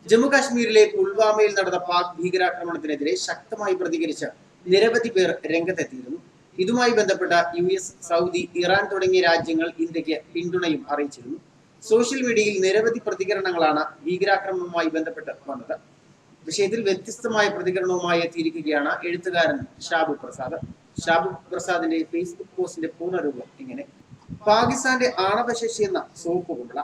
ജമ്മു കാശ്മീരിലെ പുൽവാമയിൽ നടന്ന പാക് ഭീകരാക്രമണത്തിനെതിരെ ശക്തമായി പ്രതികരിച്ച നിരവധി പേർ രംഗത്തെത്തിയിരുന്നു. ഇതുമായി ബന്ധപ്പെട്ട US, സൗദി, ഇറാൻ തുടങ്ങിയ രാജ്യങ്ങൾ ഇന്ത്യക്ക് പിന്തുണയും അറിയിച്ചിരുന്നു. സോഷ്യൽ മീഡിയയിൽ നിരവധി പ്രതികരണങ്ങളാണ് ഭീകരാക്രമണവുമായി ബന്ധപ്പെട്ട് വന്നത്. വിഷയത്തിൽ വ്യത്യസ്തമായ പ്രതികരണവുമായി എത്തിയിരിക്കുകയാണ് എഴുത്തുകാരൻ ഷാബു പ്രസാദ്. ഷാബു പ്രസാദിന്റെ ഫേസ്ബുക്ക് പോസ്റ്റിന്റെ പൂർണ്ണരൂപം ഇങ്ങനെ: പാകിസ്ഥാന്റെ ആണവശേഷി എന്ന സോപ്പ് കുമ്പള.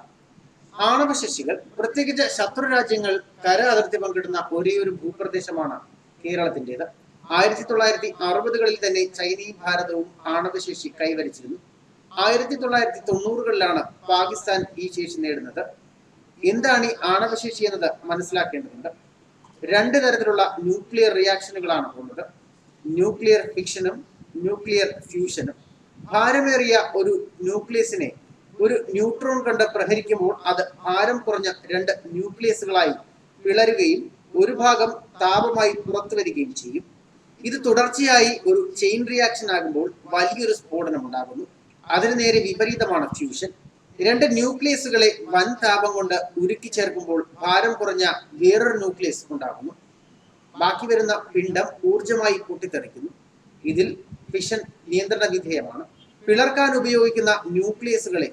ആണവശേഷികൾ, പ്രത്യേകിച്ച് ശത്രു രാജ്യങ്ങൾ കര അതിർത്തി പങ്കിടുന്ന ഒരേയൊരു ഭൂപ്രദേശമാണ് കേരളത്തിൻ്റെത്. 1960കളിൽ തന്നെ ചൈനയും ഭാരതവും ആണവശേഷി കൈവരിച്ചിരുന്നു. 1990കളിലാണ് പാകിസ്ഥാൻ ഈ ശേഷി നേടുന്നത്. എന്താണ് ഈ ആണവശേഷി എന്നത് മനസ്സിലാക്കേണ്ടതുണ്ട്. രണ്ട് തരത്തിലുള്ള ന്യൂക്ലിയർ റിയാക്ഷനുകളാണ് ഉള്ളത്: ന്യൂക്ലിയർ ഫിഷനും ന്യൂക്ലിയർ ഫ്യൂഷനും. ഭാരമേറിയ ഒരു ന്യൂക്ലിയസിനെ ഒരു ന്യൂട്രോൺ കൊണ്ട് പ്രഹരിക്കുമ്പോൾ അത് ഭാരം കുറഞ്ഞ രണ്ട് ന്യൂക്ലിയസുകളായി പിളരുകയും ഒരു ഭാഗം താപമായി പുറത്തു വരികയും ചെയ്യും. ഇത് തുടർച്ചയായി ഒരു ചെയിൻ റിയാക്ഷൻ ആകുമ്പോൾ വലിയൊരു സ്ഫോടനം ഉണ്ടാകുന്നു. അതിന് നേരെ വിപരീതമാണ് ഫ്യൂഷൻ. രണ്ട് ന്യൂക്ലിയസുകളെ വൻ താപം കൊണ്ട് ഉരുക്കി ചേർക്കുമ്പോൾ ഭാരം കുറഞ്ഞ വേറൊരു ന്യൂക്ലിയസ് ഉണ്ടാകുന്നു. ബാക്കി വരുന്ന പിണ്ഡം ഊർജമായി പൊട്ടിത്തെറിക്കുന്നു. ഇതിൽ ഫിഷൻ നിയന്ത്രണ വിധേയമാണ്. പിളർക്കാൻ ഉപയോഗിക്കുന്ന ന്യൂക്ലിയസുകളെ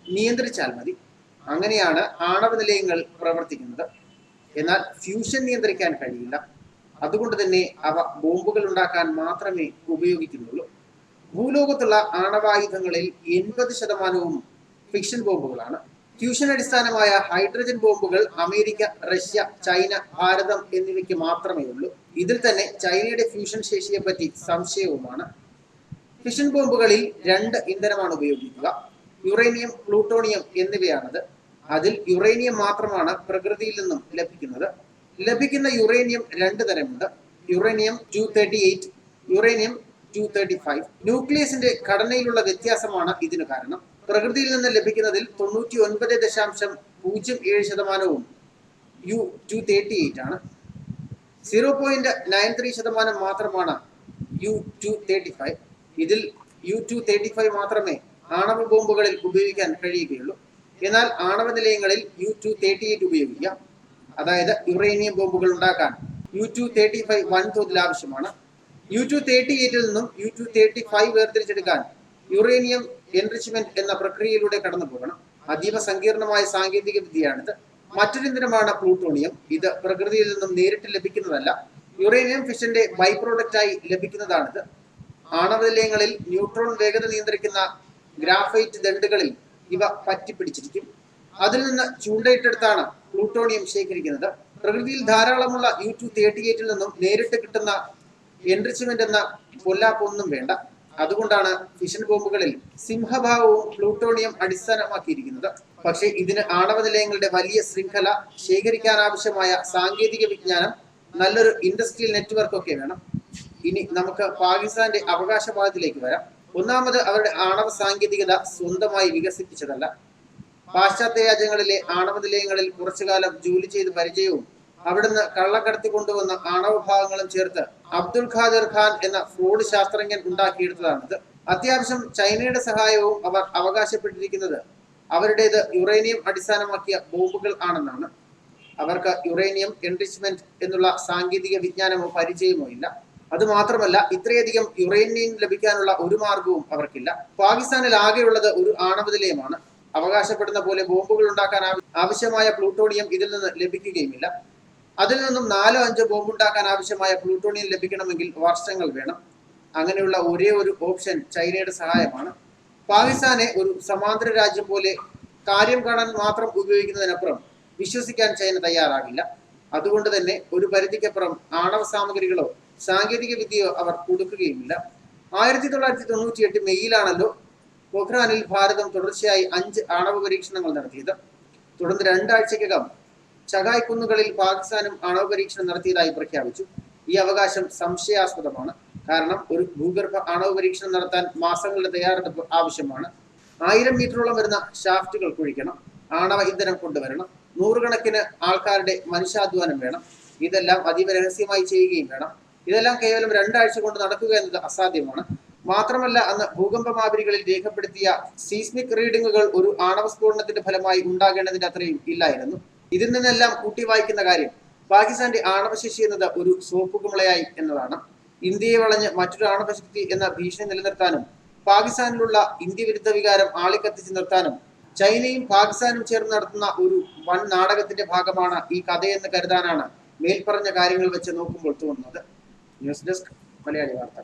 നിയന്ത്രിച്ചാൽ മതി. അങ്ങനെയാണ് ആണവ നിലയങ്ങൾ പ്രവർത്തിക്കുന്നത്. എന്നാൽ ഫ്യൂഷൻ നിയന്ത്രിക്കാൻ കഴിയില്ല. അതുകൊണ്ട് തന്നെ അവ ബോംബുകൾ ഉണ്ടാക്കാൻ മാത്രമേ ഉപയോഗിക്കുന്നുള്ളൂ. ഭൂലോകത്തുള്ള ആണവായുധങ്ങളിൽ 80% ഫിക്ഷൻ ബോംബുകളാണ്. ഫ്യൂഷൻ അടിസ്ഥാനമായ ഹൈഡ്രജൻ ബോംബുകൾ അമേരിക്ക, റഷ്യ, ചൈന, ഭാരതം എന്നിവയ്ക്ക് മാത്രമേ ഉള്ളൂ. ഇതിൽ തന്നെ ചൈനയുടെ ഫ്യൂഷൻ ശേഷിയെ പറ്റി സംശയവുമാണ്. ഫിഷൻ ബോംബുകളിൽ രണ്ട് ഇന്ധനമാണ് ഉപയോഗിക്കുക: യുറേനിയം, പ്ലൂട്ടോണിയം എന്നിവയാണത്. അതിൽ യുറേനിയം മാത്രമാണ് പ്രകൃതിയിൽ നിന്നും ലഭിക്കുന്നത്. ലഭിക്കുന്ന യുറേനിയം രണ്ട് തരമുണ്ട്: യുറേനിയം 238, യുറേനിയം 235. ന്യൂക്ലിയസിന്റെ ഘടനയിലുള്ള വ്യത്യാസമാണ് ഇതിന് കാരണം. പ്രകൃതിയിൽ നിന്ന് ലഭിക്കുന്നതിൽ 99.07% U-238 ആണ്. 0.93% മാത്രമാണ് U-235. ഇതിൽ U-235 മാത്രമേ ആണവ ബോംബുകളിൽ ഉപയോഗിക്കാൻ കഴിയുകയുള്ളൂ. എന്നാൽ ആണവ നിലയങ്ങളിൽ U-238 ഉപയോഗിക്കാം. അതായത് യുറേനിയം ബോംബുകൾ ഉണ്ടാക്കാൻ U-235 വൻതോതിൽ ആവശ്യമാണ്. U-238 നിന്നും U-235 വേർതിരിച്ചെടുക്കാൻ യുറേനിയം എൻറിച്ച്മെന്റ് എന്ന പ്രക്രിയയിലൂടെ കടന്നു പോകണം. അതീവ സങ്കീർണമായ സാങ്കേതിക വിദ്യയാണിത്. മറ്റൊരു ഇന്ധനമാണ് പ്ലൂട്ടോണിയം. ഇത് പ്രകൃതിയിൽ നിന്നും നേരിട്ട് ലഭിക്കുന്നതല്ല, യുറേനിയം ഫിഷന്റെ ബൈ പ്രോഡക്റ്റായി ലഭിക്കുന്നതാണിത്. ആണവ നിലയങ്ങളിൽ ന്യൂട്രോൺ വേഗത നിയന്ത്രിക്കുന്ന ഗ്രാഫൈറ്റ് ദണ്ടുകളിൽ ഇവ പറ്റിപ്പിടിച്ചിരിക്കും. അതിൽ നിന്ന് ചൂണ്ടയിട്ടെടുത്താണ് പ്ലൂട്ടോണിയം ശേഖരിക്കുന്നത്. പ്രകൃതിയിൽ ധാരാളമുള്ള U-238 നിന്നും നേരിട്ട് കിട്ടുന്ന എൻറിച്ച്മെന്റ് എന്ന പൊല്ലാപ്പൊന്നും വേണ്ട. അതുകൊണ്ടാണ് ഫിഷൻ ബോംബുകളിൽ സിംഹഭാവവും പ്ലൂട്ടോണിയം അടിസ്ഥാനമാക്കിയിരിക്കുന്നത്. പക്ഷേ ഇതിന് ആണവ നിലയങ്ങളുടെ വലിയ ശൃംഖല, ശേഖരിക്കാനാവശ്യമായ സാങ്കേതിക വിജ്ഞാനം, നല്ലൊരു ഇൻഡസ്ട്രിയൽ നെറ്റ്വർക്ക് ഒക്കെ വേണം. ഇനി നമുക്ക് പാകിസ്ഥാന്റെ അവകാശവാദത്തിലേക്ക് വരാം. ഒന്നാമത്, അവരുടെ ആണവ സാങ്കേതികത സ്വന്തമായി വികസിപ്പിച്ചതല്ല. പാശ്ചാത്യ രാജ്യങ്ങളിലെ ആണവ നിലയങ്ങളിൽ കുറച്ചുകാലം ജോലി ചെയ്ത് പരിചയവും അവിടുന്ന് കള്ളക്കടത്തി കൊണ്ടുവന്ന ആണവ ഭാഗങ്ങളും ചേർത്ത് അബ്ദുൽ ഖാദിർ ഖാൻ എന്ന ഫ്രോഡ് ശാസ്ത്രജ്ഞൻ ഉണ്ടാക്കിയെടുത്തതാണിത്. അത്യാവശ്യം ചൈനയുടെ സഹായവും അവർ അവകാശപ്പെട്ടിരിക്കുന്നത് അവരുടേത് യുറേനിയം അടിസ്ഥാനമാക്കിയ ബോംബുകൾ ആണെന്നാണ്. അവർക്ക് യുറേനിയം എൻറിച്ച്മെന്റ് എന്നുള്ള സാങ്കേതിക വിജ്ഞാനമോ പരിചയമോ ഇല്ല. അതുമാത്രമല്ല, ഇത്രയധികം യുറേനിയം ലഭിക്കാനുള്ള ഒരു മാർഗവും അവർക്കില്ല. പാകിസ്ഥാനിൽ ആകെയുള്ളത് ഒരു ആണവ നിലയമാണ്. അവകാശപ്പെടുന്ന പോലെ ബോംബുകൾ ഉണ്ടാക്കാൻ ആവശ്യമായ പ്ലൂട്ടോണിയം ഇതിൽ നിന്ന് ലഭിക്കുകയുമില്ല. അതിൽ നിന്നും 4-5 ബോംബ് ഉണ്ടാക്കാൻ ആവശ്യമായ പ്ലൂട്ടോണിയം ലഭിക്കണമെങ്കിൽ വർഷങ്ങൾ വേണം. അങ്ങനെയുള്ള ഒരേ ഒരു ഓപ്ഷൻ ചൈനയുടെ സഹായമാണ്. പാകിസ്ഥാനെ ഒരു സമാന്തര രാജ്യം പോലെ കാര്യം കാണാൻ മാത്രം ഉപയോഗിക്കുന്നതിനപ്പുറം വിശ്വസിക്കാൻ ചൈന തയ്യാറാകില്ല. അതുകൊണ്ട് തന്നെ ഒരു പരിധിക്കപ്പുറം ആണവ സാമഗ്രികളോ സാങ്കേതിക വിദ്യയോ അവർ കൊടുക്കുകയുമില്ല. 1998 മെയ്യിലാണല്ലോ പൊഖ്രാനിൽ ഭാരതം തുടർച്ചയായി 5 ആണവ പരീക്ഷണങ്ങൾ നടത്തിയത്. തുടർന്ന് 2 ആഴ്ചക്കകം ചഗായ് കുന്നുകളിൽ പാകിസ്ഥാനും ആണവ പരീക്ഷണം നടത്തിയതായി പ്രഖ്യാപിച്ചു. ഈ അവകാശം സംശയാസ്പദമാണ്. കാരണം ഒരു ഭൂഗർഭ ആണവ പരീക്ഷണം നടത്താൻ മാസങ്ങളുടെ തയ്യാറെടുപ്പ് ആവശ്യമാണ്. 1000 മീറ്ററോളം വരുന്ന ഷാഫ്റ്റുകൾ കുഴിക്കണം, ആണവ ഇന്ധനം കൊണ്ടുവരണം, 100 കണക്കിന് ആൾക്കാരുടെ മനുഷ്യാധ്വാനം വേണം. ഇതെല്ലാം അതീവ രഹസ്യമായി ചെയ്യുകയും വേണം. ഇതെല്ലാം കേവലം 2 ആഴ്ച കൊണ്ട് നടക്കുക എന്നത് അസാധ്യമാണ്. മാത്രമല്ല, അന്ന് ഭൂകമ്പ മാപിരികളിൽ രേഖപ്പെടുത്തിയ സീസ്മിക് റീഡിങ്ങുകൾ ഒരു ആണവ സ്ഫോടനത്തിന്റെ ഫലമായി ഉണ്ടാകേണ്ടതിന്റെ അത്രയും ഇല്ലായിരുന്നു. ഇതിൽ നിന്നെല്ലാം കൂട്ടി വായിക്കുന്ന കാര്യം പാകിസ്ഥാന്റെ ആണവശേഷി എന്നത് ഒരു സോപ്പ് കുമിളയായി എന്നതാണ്. ഇന്ത്യയെ വളഞ്ഞ് മറ്റൊരു ആണവശക്തി എന്ന ഭീഷണി നിലനിർത്താനും പാകിസ്ഥാനിലുള്ള ഇന്ത്യ വിരുദ്ധ വികാരം ആളിക്കത്തിച്ചു നിർത്താനും ചൈനയും പാകിസ്ഥാനും ചേർന്ന് നടത്തുന്ന ഒരു വൻ നാടകത്തിന്റെ ഭാഗമാണ് ഈ കഥയെന്ന് കരുതാനാണ് മേൽപ്പറഞ്ഞ കാര്യങ്ങൾ വെച്ച് നോക്കുമ്പോൾ തോന്നുന്നത്. ന്യൂസ് ഡെസ്ക് മലയാളി വാർത്ത.